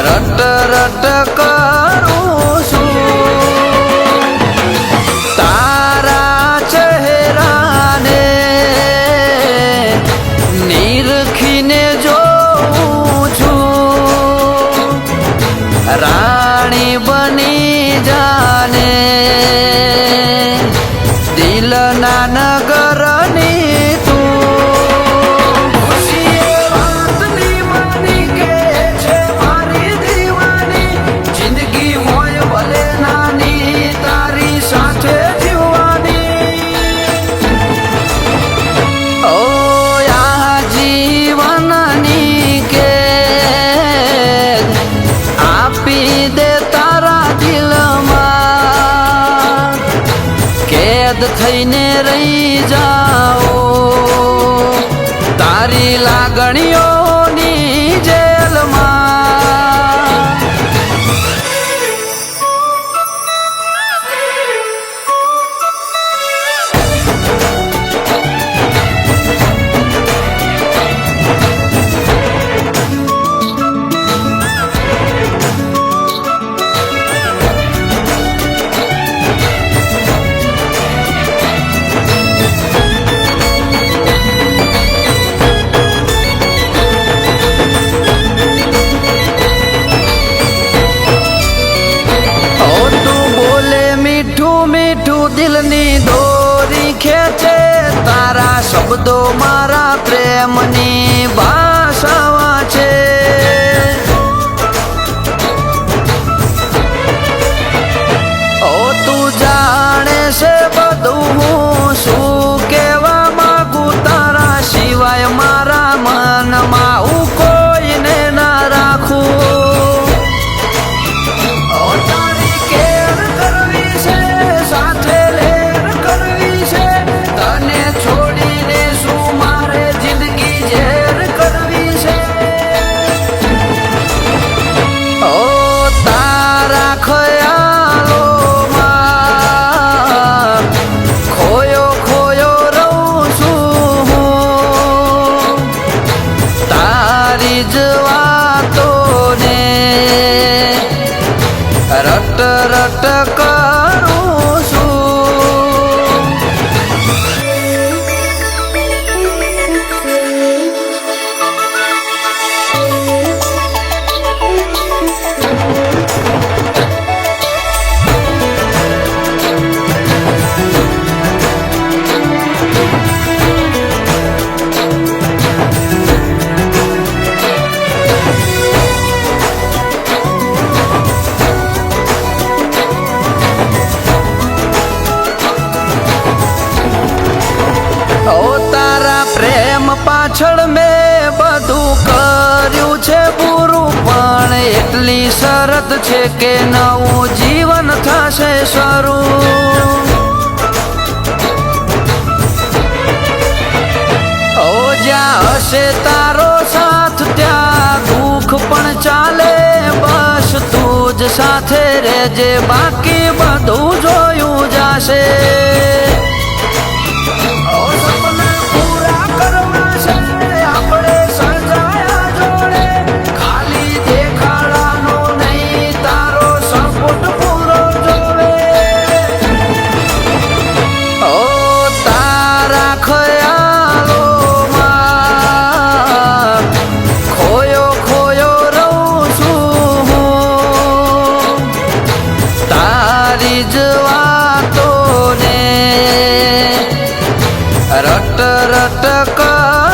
રટ રટ કરું છું તારા ચહેરાને નિરખીને જોઉં છું રાણી બની જાને દિલના નગરની થઈને રહી જાઓ તારી લાગણીઓની જેલમાં દિલની દોરી ખેંચે તારા શબ્દો મારા પ્રેમની ભાષા છે ઓ તું જાણે છે બધું હું શું કહેવા માંગુ તારા સિવાય મારા મનમાં હું કોઈને ના રાખું રટ રટ કરું છું પાછળ મેં બધું કર્યું છે પૂરું પણ એટલી શરત છે કે નવું જીવન થશે શરૂ ઓ જ્યાં હશે તારો સાથ ત્યાં દુઃખ પણ ચાલે બસ તું જ સાથે રહેજે બાકી બધું જોયું જશે રટ રટ કર